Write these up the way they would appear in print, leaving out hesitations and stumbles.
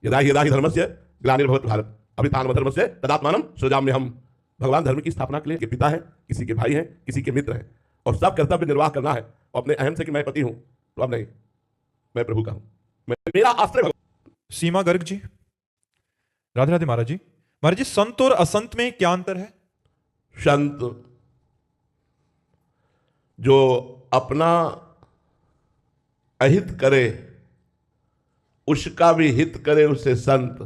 यदा हि धर्मस्य ग्लानिर्भवति भारत अभितानमधर्मस्य तदात्मानं सृजाम्यहम्। भगवान धर्म की स्थापना के लिए पिता है, किसी के भाई हैं, किसी के मित्र हैं, और सब कर्तव्य निर्वाह करना है। और अपने अहम से कि मैं पति हूं, तो अब नहीं, मैं प्रभु का हूं, मेरा आश्रय। सीमा गर्ग जी। राधे राधे महाराज जी। महाराज जी, संत और असंत में क्या अंतर है? संत जो अपना अहित करे उसका भी हित करे उसे संत,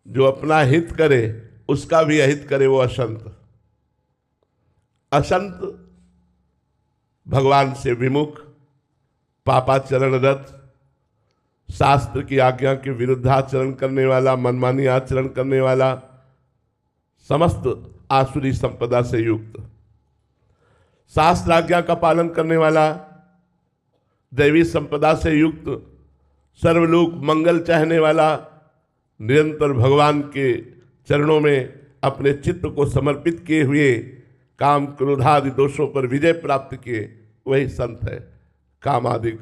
जो अपना हित करे उसका भी अहित करे वो असंत। असंत भगवान से विमुख, पापाचरणरत, शास्त्र की आज्ञा के विरुद्ध आचरण करने वाला, मनमानी आचरण करने वाला, समस्त आसुरी संपदा से युक्त, शास्त्र आज्ञा का पालन करने वाला, दैवी संपदा से युक्त, सर्वलोक मंगल चाहने वाला, निरंतर भगवान के चरणों में अपने चित्त को समर्पित किए हुए काम क्रोधादि दोषों पर विजय प्राप्त किए, वही संत है। कामादिक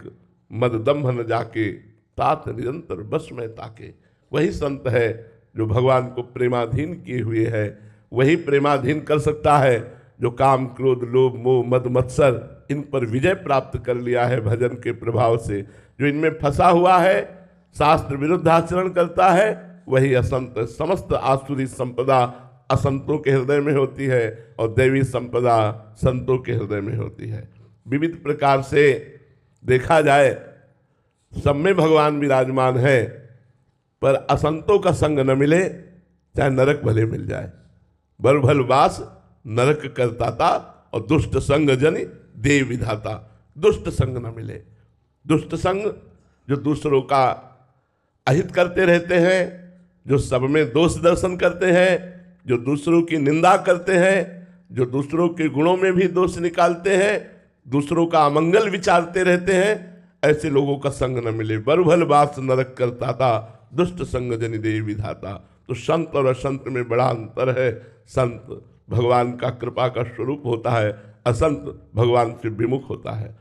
मद दंभ न जाके तात निरंतर बस में ताके, वही संत है जो भगवान को प्रेमाधीन किए हुए है। वही प्रेमाधीन कर सकता है जो काम क्रोध लोभ मोह मद मत्सर इन पर विजय प्राप्त कर लिया है भजन के प्रभाव से। जो इनमें फंसा हुआ है, शास्त्र विरुद्ध आचरण करता है, वही असंत। समस्त आसुरी संपदा असंतों के हृदय में होती है और दैवी संपदा संतों के हृदय में होती है। विविध प्रकार से देखा जाए सब में भगवान विराजमान है, पर असंतों का संग न मिले चाहे नरक भले मिल जाए। बर भल वास नरक करताता और दुष्ट संग जनि देव विधाता। दुष्ट संग न मिले, दुष्ट संग जो दूसरों का अहित करते रहते हैं, जो सब में दोष दर्शन करते हैं, जो दूसरों की निंदा करते हैं, जो दूसरों के गुणों में भी दोष निकालते हैं, दूसरों का अमंगल विचारते रहते हैं, ऐसे लोगों का संग न मिले। बरभल वास नरक करताता दुष्ट संग जनि देव विधाता। तो संत और असंत में बड़ा अंतर है। संत भगवान का कृपा का स्वरूप होता है, असंत भगवान से विमुख होता है।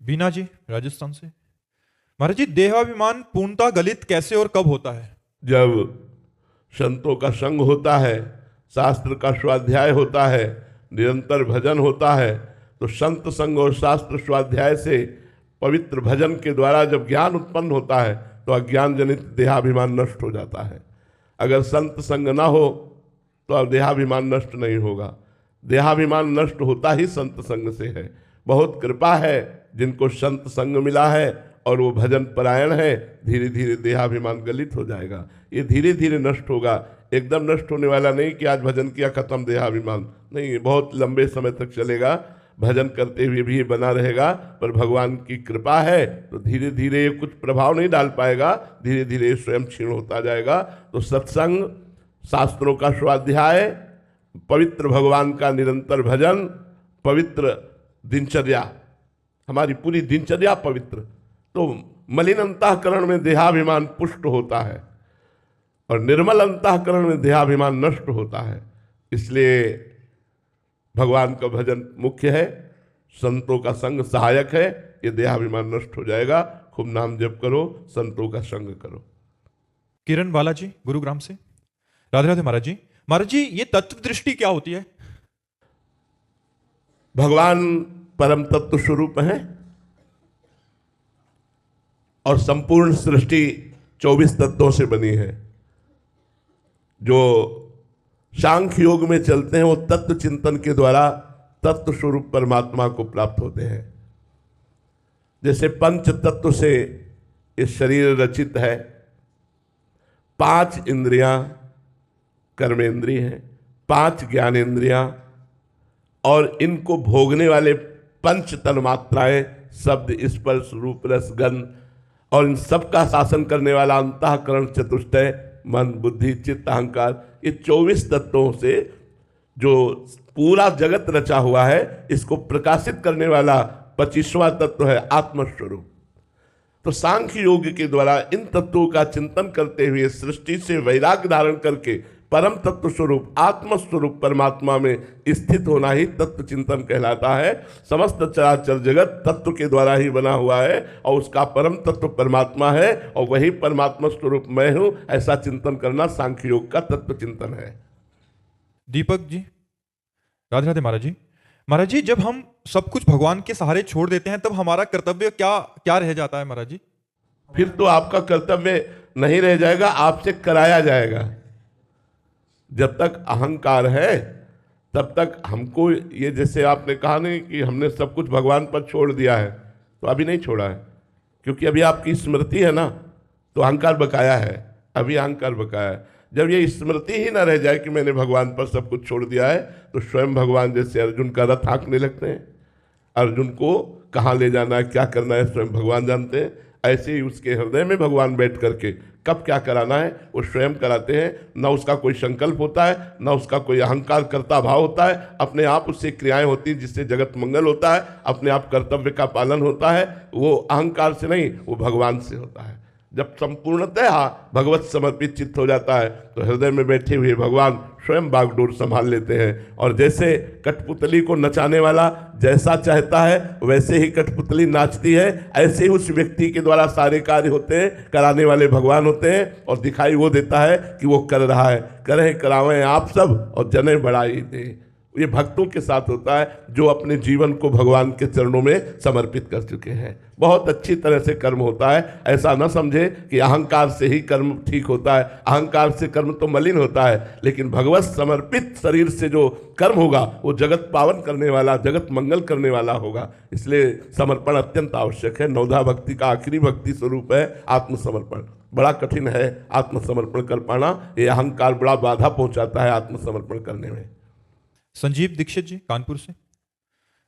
बीना जी राजस्थान से। महाराज जी, देहाभिमान पूर्णता गलित कैसे और कब होता है? जब संतों का संग होता है, शास्त्र का स्वाध्याय होता है, निरंतर भजन होता है, तो संत संग और शास्त्र स्वाध्याय से पवित्र भजन के द्वारा जब ज्ञान उत्पन्न होता है तो अज्ञान जनित देहाभिमान नष्ट हो जाता है। अगर संत संग ना हो तो अब देहाभिमान नष्ट नहीं होगा। देहाभिमान नष्ट होता ही संत संग से है। बहुत कृपा है जिनको संत संग मिला है और वो भजन परायण है। धीरे धीरे देहाभिमान गलित हो जाएगा, ये धीरे धीरे नष्ट होगा। एकदम नष्ट होने वाला नहीं कि आज भजन किया खत्म देहाभिमान, नहीं, बहुत लंबे समय तक चलेगा। भजन करते हुए भी ये बना रहेगा, पर भगवान की कृपा है तो धीरे धीरे कुछ प्रभाव नहीं डाल पाएगा, धीरे धीरे स्वयं क्षीण होता जाएगा। तो सत्संग, शास्त्रों का स्वाध्याय, पवित्र भगवान का निरंतर भजन, पवित्र दिनचर्या, हमारी पूरी दिनचर्या पवित्र, तो मलिन अंतःकरण में देहाभिमान पुष्ट होता है और निर्मल अंतःकरण में देहाभिमान नष्ट होता है। इसलिए भगवान का भजन मुख्य है, संतों का संग सहायक है। ये देहाभिमान नष्ट हो जाएगा। खूब नाम जप करो, संतों का संग करो। किरण बालाजी गुरुग्राम से। राधे राधे महाराज जी। महाराज जी, ये तत्व दृष्टि क्या होती है? भगवान परम तत्व स्वरूप है और संपूर्ण सृष्टि 24 तत्वों से बनी है। जो सांख्य योग में चलते हैं वो तत्व चिंतन के द्वारा तत्व स्वरूप परमात्मा को प्राप्त होते हैं। जैसे पंच तत्व से ये शरीर रचित है, 5 इंद्रियां कर्मेंद्रिय हैं, 5 ज्ञानेंद्रियां, और इनको भोगने वाले 5 तन्मात्राएं, शब्द स्पर्श रूप रस गंध, और इन सब का शासन करने वाला अंतःकरण चतुष्टय, मन बुद्धि चित्त अहंकार, ये 24 तत्वों से जो पूरा जगत रचा हुआ है, इसको प्रकाशित करने वाला 25वां तत्व है आत्मस्वरूप। तो सांख्य योग के द्वारा इन तत्वों का चिंतन करते हुए, सृष्टि से वैराग्य धारण करके परम तत्व स्वरूप आत्म स्वरूप परमात्मा में स्थित होना ही तत्व चिंतन कहलाता है। समस्त चराचर जगत तत्व के द्वारा ही बना हुआ है और उसका परम तत्व परमात्मा है और वही परमात्मा स्वरूप मैं हूं, ऐसा चिंतन करना सांख्य योग का तत्व चिंतन है। दीपक जी, राधे राधे महाराज जी। महाराज जी, जब हम सब कुछ भगवान के सहारे छोड़ देते हैं तब हमारा कर्तव्य क्या क्या रह जाता है महाराज जी? फिर तो आपका कर्तव्य नहीं रह जाएगा, आपसे कराया जाएगा। जब तक अहंकार है तब तक हमको ये, जैसे आपने कहा नहीं कि हमने सब कुछ भगवान पर छोड़ दिया है, तो अभी नहीं छोड़ा है, क्योंकि अभी आपकी स्मृति है ना, तो अहंकार बकाया है, अभी अहंकार बकाया है। जब ये स्मृति ही ना रह जाए कि मैंने भगवान पर सब कुछ छोड़ दिया है, तो स्वयं भगवान जैसे अर्जुन का रथ हाँकने लगते हैं। अर्जुन को कहाँ ले जाना है, क्या करना है, स्वयं भगवान जानते हैं। ऐसे ही उसके हृदय में भगवान बैठ करके कब क्या कराना है वो स्वयं कराते हैं। न उसका कोई संकल्प होता है, न उसका कोई अहंकार करता भाव होता है। अपने आप उससे क्रियाएं होती हैं जिससे जगत मंगल होता है, अपने आप कर्तव्य का पालन होता है। वो अहंकार से नहीं, वो भगवान से होता है। जब संपूर्णतः भगवत समर्पित चित्त हो जाता है तो हृदय में बैठे हुए भगवान स्वयं बागडोर संभाल लेते हैं। और जैसे कठपुतली को नचाने वाला जैसा चाहता है वैसे ही कठपुतली नाचती है, ऐसे ही उस व्यक्ति के द्वारा सारे कार्य होते हैं, कराने वाले भगवान होते हैं। और दिखाई वो देता है कि वो कर रहा है। करें करावें आप सब और जने बढ़ाई दे। ये भक्तों के साथ होता है जो अपने जीवन को भगवान के चरणों में समर्पित कर चुके हैं। बहुत अच्छी तरह से कर्म होता है। ऐसा न समझे कि अहंकार से ही कर्म ठीक होता है। अहंकार से कर्म तो मलिन होता है, लेकिन भगवत समर्पित शरीर से जो कर्म होगा वो जगत पावन करने वाला, जगत मंगल करने वाला होगा। इसलिए समर्पण अत्यंत आवश्यक है। नवधा भक्ति का आखिरी भक्ति स्वरूप है आत्मसमर्पण। बड़ा कठिन है आत्मसमर्पण कर पाना। ये अहंकार बड़ा बाधा पहुंचाता है आत्मसमर्पण करने में। संजीव दीक्षित जी, कानपुर से।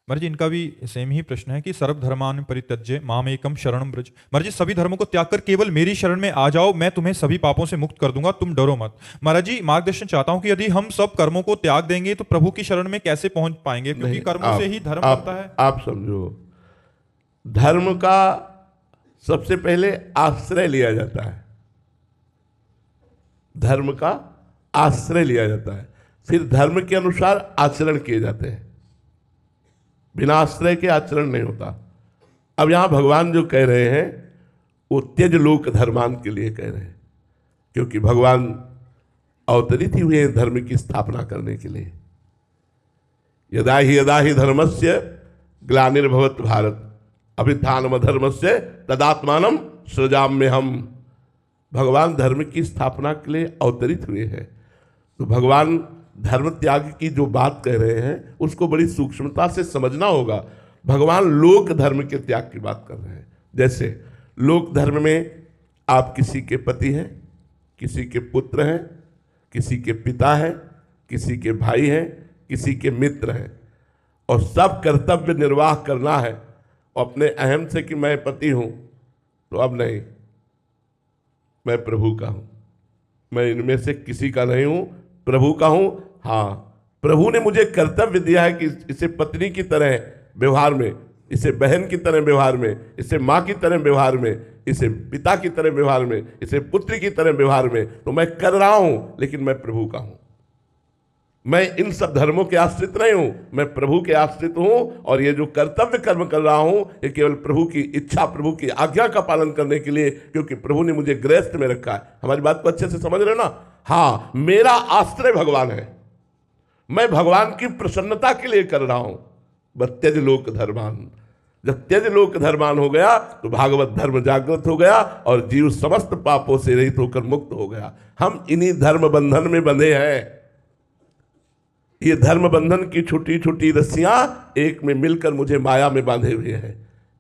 महाराज जी, इनका भी सेम ही प्रश्न है कि सर्वधर्मान् परित्यज्य माम एकम शरणम ब्रज। महाराज जी, सभी धर्मों को त्याग कर केवल मेरी शरण में आ जाओ, मैं तुम्हें सभी पापों से मुक्त कर दूंगा, तुम डरो मत। महाराज जी, मार्गदर्शन चाहता हूं कि यदि हम सब कर्मों को त्याग देंगे तो प्रभु की शरण में कैसे पहुंच पाएंगे, क्योंकि कर्मों से ही धर्म बनता है। आप समझो, धर्म का सबसे पहले आश्रय लिया जाता है। धर्म का आश्रय लिया जाता है, फिर धर्म के अनुसार आचरण किए जाते हैं। बिना आश्रय के आचरण नहीं होता। अब यहां भगवान जो कह रहे हैं वो त्यज लोक धर्मान के लिए कह रहे हैं, क्योंकि भगवान अवतरित ही हुए हैं धर्म की स्थापना करने के लिए। यदा ही धर्मस्य ग्लानिर्भवत भारत अभ्युत्थानम धर्मस्य तदात्मानम सृजाम्यहम्। भगवान धर्म की स्थापना के लिए अवतरित हुए हैं। तो भगवान धर्म त्याग की जो बात कह रहे हैं उसको बड़ी सूक्ष्मता से समझना होगा। भगवान लोक धर्म के त्याग की बात कर रहे हैं। जैसे लोक धर्म में आप किसी के पति हैं, किसी के पुत्र हैं, किसी के पिता हैं, किसी के भाई हैं, किसी के मित्र हैं, और सब कर्तव्य निर्वाह करना है। अपने अहम से कि मैं पति हूं, तो अब नहीं, मैं प्रभु का हूं, मैं इनमें से किसी का नहीं हूं, प्रभु का हूं। हाँ, प्रभु ने मुझे कर्तव्य दिया है कि इसे पत्नी की तरह व्यवहार में, इसे बहन की तरह व्यवहार में, इसे माँ की तरह व्यवहार में, इसे पिता की तरह व्यवहार में, इसे पुत्र की तरह व्यवहार में, तो मैं कर रहा हूं, लेकिन मैं प्रभु का हूं। मैं इन सब धर्मों के आश्रित नहीं हूं, मैं प्रभु के आश्रित हूं। और ये जो कर्तव्य कर्म कर रहा हूं ये केवल प्रभु की इच्छा, प्रभु की आज्ञा का पालन करने के लिए, क्योंकि प्रभु ने मुझे गृहस्थ में रखा है। हमारी बात को अच्छे से समझ रहे ना? हाँ, मेरा आश्रय भगवान है, मैं भगवान की प्रसन्नता के लिए कर रहा हूं। त्यज लोक धर्मान। जब त्यज लोक धर्मान हो गया तो भागवत धर्म जागृत हो गया और जीव समस्त पापों से रहित होकर मुक्त हो गया। हम इन्हीं धर्म बंधन में बंधे हैं। ये धर्म बंधन की छोटी छोटी रस्सियां एक में मिलकर मुझे माया में बांधे हुए हैं।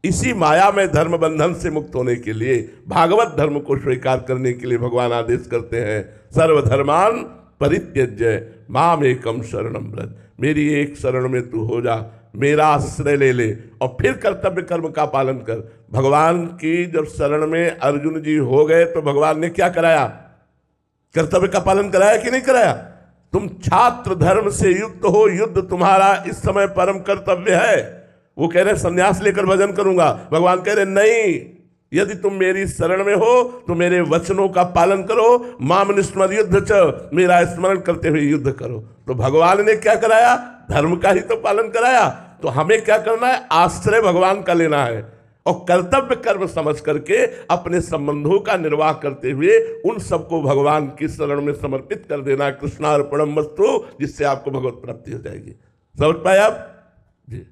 इसी माया में धर्म बंधन से मुक्त होने के लिए, भागवत धर्म को स्वीकार करने के लिए भगवान आदेश करते हैं, सर्वधर्मान परित्यज्य माम एकम शरणम व्रज। मेरी एक शरण में तू हो जा, मेरा आश्रय ले ले और फिर कर्तव्य कर्म का पालन कर। भगवान की जब शरण में अर्जुन जी हो गए तो भगवान ने क्या कराया? कर्तव्य का पालन कराया कि नहीं कराया? तुम छात्र धर्म से युक्त हो, युद्ध तुम्हारा इस समय परम कर्तव्य है। वो कह रहे संन्यास लेकर भजन करूंगा, भगवान कह रहे नहीं, यदि तुम मेरी शरण में हो तो मेरे वचनों का पालन करो, माम निस्मर युद्ध च, मेरा स्मरण करते हुए युद्ध करो। तो भगवान ने क्या कराया? धर्म का ही तो पालन कराया। तो हमें क्या करना है? आश्रय भगवान का लेना है और कर्तव्य कर्म समझ करके अपने संबंधों का निर्वाह करते हुए उन सबको भगवान की शरण में समर्पित कर देना। कृष्णार्पणम मस्तु, जिससे आपको भगवत प्राप्ति हो जाएगी। समझ पाए आप जी?